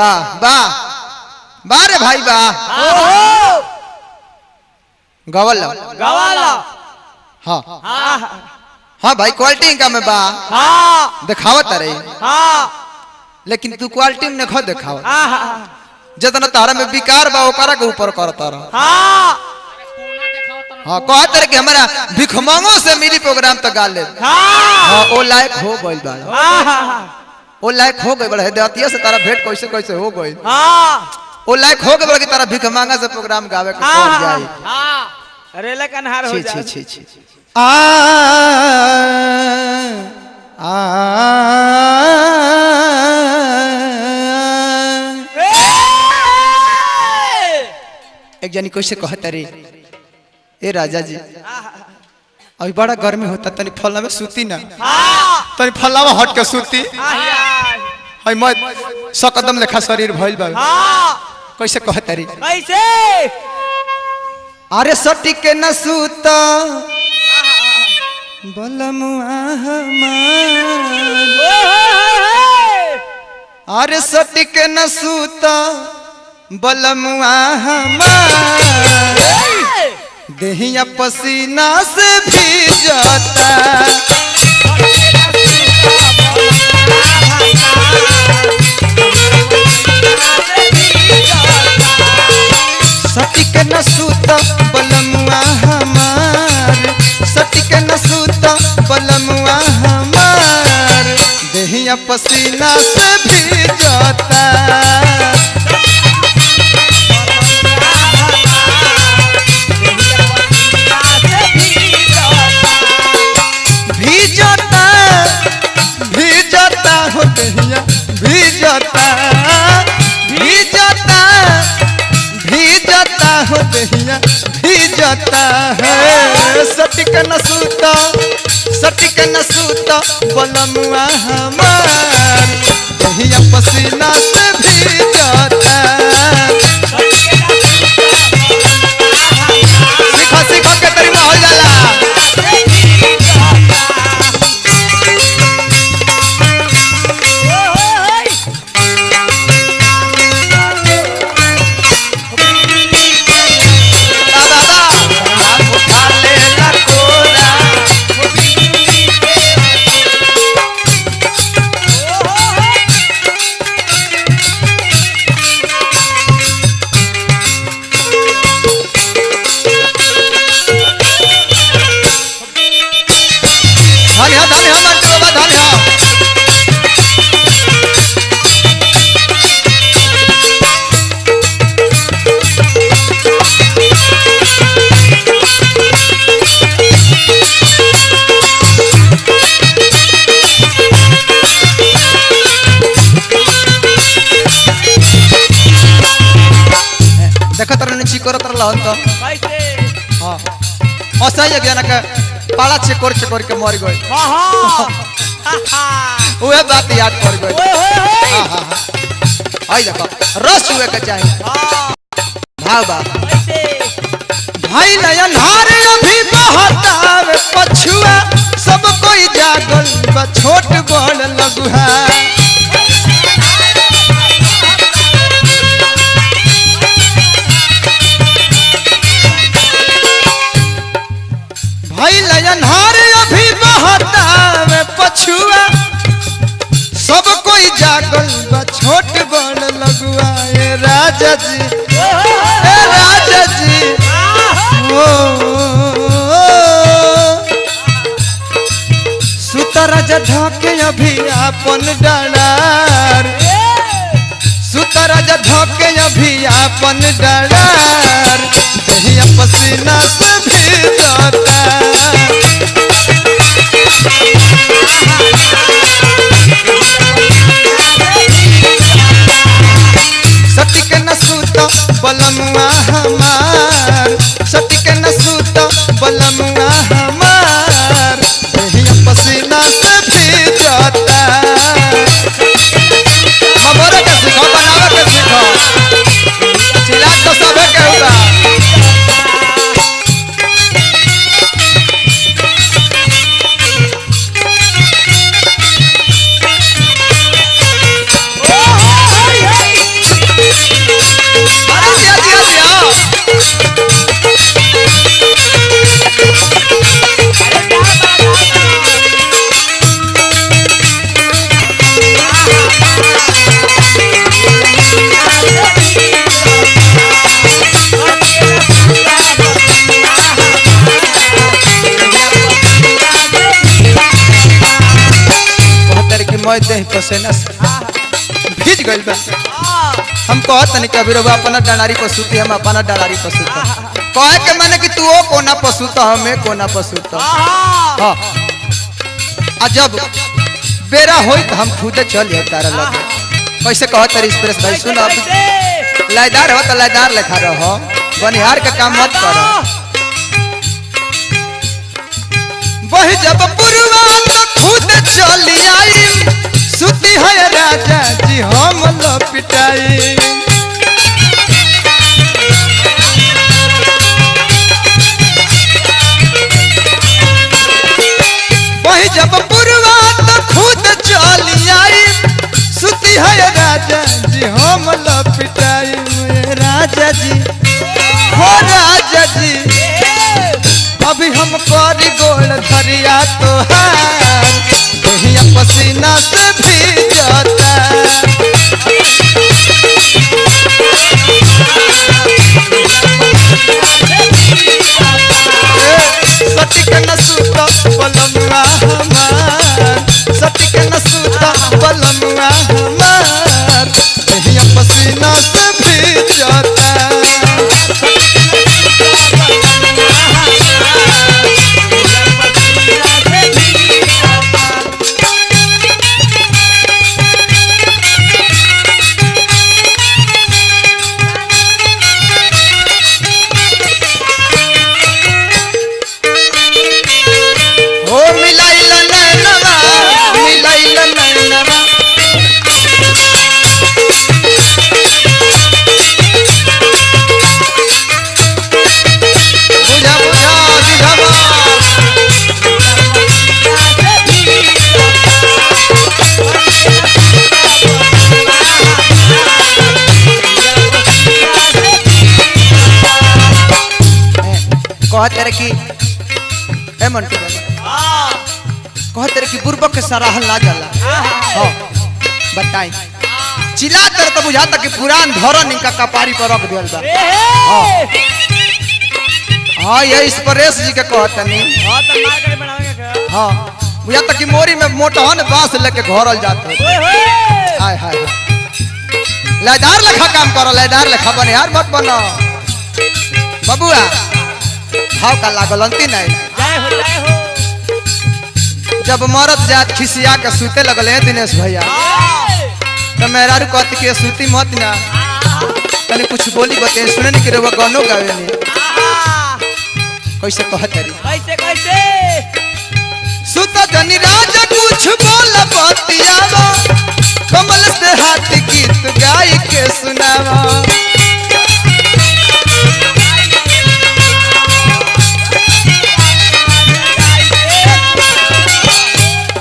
वाह वाह वाह रे भाई वाह गवाला गवाला हाँ हाँ भाई क्वालिटी इनका में बा दिखावत रही लेकिन तू क्वालिटी में नहीं दिखावत जितना तारा में विकार बा ओकरा के ऊपर करता रहा हाँ कहत रहे कि हमारा भिखमंगों से मिली प्रोग्राम तक गा ले हाँ ओ लायक हो गइल बा ओ लायक हो गइल बा देवतिया से तारा भेंट कैसे कैसे हो गइल ओ लायक हो गइल कि तारा भिखमंगा से प्रोग्राम गावे के पहुंच जाई अरे ले कन्हार हो जा छी आ एक जनी कैसे कहता रे ए राजा जी अभी बड़ा गर्मी होता तनी फलना में सूती ना तनी फलना में हट के सूती हई मत सकदम लेखा शरीर भइल बा कैसे कहता रे कैसे अरे सटी के न सूत बलमुआ हमार अरे सटी के न सूत बलमुआ हमार देहिया पसीना से भीजता सटिक न सूत बलमुआ हमार सटिक न सूत बलमुआ हमार देहिया पसीना से भीजता भीजता भीजता हो देहिया भीजता भीजता भीजता हो देहिया भीजता है सटिक न सूता बलमुआ हमार देहिया पसीना से भीजता सीखो सीखो के तरी माहौल जाला देखत रहने चिकोरत रहल त कैसे हां असह्य ज्ञान के पाला चिकोर चिकोर के मर गए ओए बात याद पड़ गई हां हां आई देखो रस हुए के चाहिए भाव बा कैसे भाई नयन हार अभी बहतावे पछुआ सब कोई जागल बा छोट बड़ लଗୁहा भाई नयन हार अभी बहतावे पछुआ सब कोई जागल बा छोट बड़ लଗୁआ ए राजा जी सुतराज धके अभी अपन डार सुतराज धके अभी अपन डार देहिया पसीना से भीजता सटिक न सूत बलमुआ हमार सटिक न सूत बलमुआ हमार देहिया पसीना से भीजता खबर के सीखो बनावे के सीखो चिल्ला तो सबे के होगा मैं देह पसेना से भीज गइल बा। हम कहत नहीं कभी रहुआ अपना डानारी पर सूती, हम अपना डानारी पर सूता। कहे के माने कि तू ओ कोना पर सूता, हमें कोना पर सूता। हाँ आ जब बेरा होई तो हम खुदे चल जाए तारा लगे। कैसे कहत रे एक्सप्रेस भाई सुन, अब लायदार हो तो लायदार लिखा रहो, बनिहार का काम मत करो। वही जब पुरवा तो खुद चली आई, सुती है राजा जी हम लपिटाई। वही जब पुरवा तो खुद चली आई, सुती है राजा जी हम लपिटाई। राजा जी हो राजा जी अभी हम करी गोल धरिया तोहार, कहिया पसीना से भीजता। सटिक न सूता बलमुआ हमार, सटिक न सूता बलमुआ हमार, कहिया पसीना से भीजता। कहते कि ए मंटू कहते कि बुर्बक के सराहल ना जाला। हाँ बताई चिल्ला तर तो बुझाता कि पुरान धरन इनका कपारी पर रख दियल बा। हाँ हाँ ये एक्सप्रेस जी के कहते नहीं। हाँ बुझाता कि मोरी में मोटहन बांस लेके घरल जाते। हाय हाय लयदार लेखा काम करो, लयदार लेखा बने यार मत बनो बबुआ। भाव का लागल अंति नहीं। जब मरद जात खिसिया के सूते लगल है दिनेश भैया, तो मेरा कहती कि सूती मत ना, तने कुछ बोली बते सुने नहीं कि रे वो गानो गावे नहीं। कैसे कहते रे कैसे कैसे सुता जनी राजा कुछ बोल बतियावा, कमल से हाथ गीत गाई के सुनावा।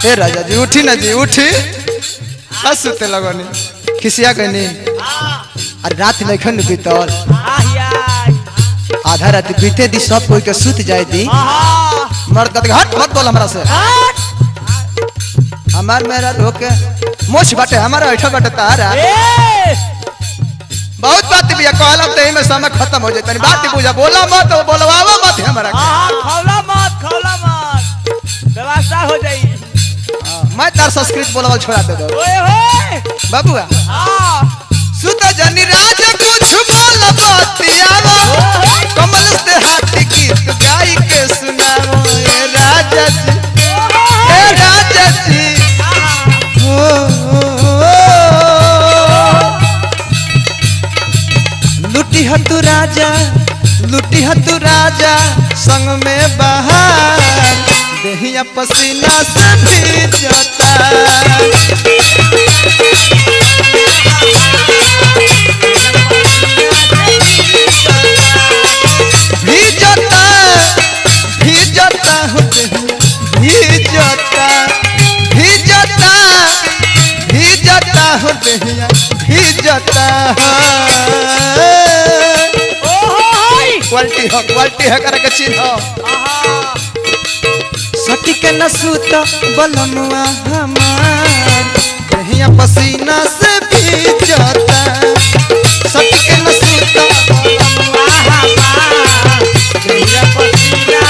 ए राजा जी उठी ना जी उठी, सुते लगनी खिसिया गनी। अरे रात लेखन बीतल, आधा रात बीते दी, सब कोई के सुत जाए दी। मर्द कहते हट मत बोल हमरा से, हमार मेरा रोके मोछ बाटे हमारा ऐठा बाटे तारा। बहुत बात भी कहलम तो में समय खत्म हो जाए। बात बुझा बोला मत बोलवावा मत हमरा के। खौला मत व्यवस्था हो जाई। मैं तार संस्कृत बोलवा छोड़ा दे दो बाबुआ। सुत जनी राजा कुछ बोल बतियावा, कमल से हाथ गीत गाई के सुनावो। ए राजा जी ए राजा जी लुटी हतु राजा, लुटी हतु राजा संग में बहार, देहिया पसीना से भीजता। भीजता भीजता हो भीजता भीजता भीजता हो देहिया भीजता। क्वालिटी है करके चिन्ह। सटिक न सूता बलमुआ हमार, कहिया पसीना से भीजता। सटिक न सूता बलमुआ हमार, कहिया पसीना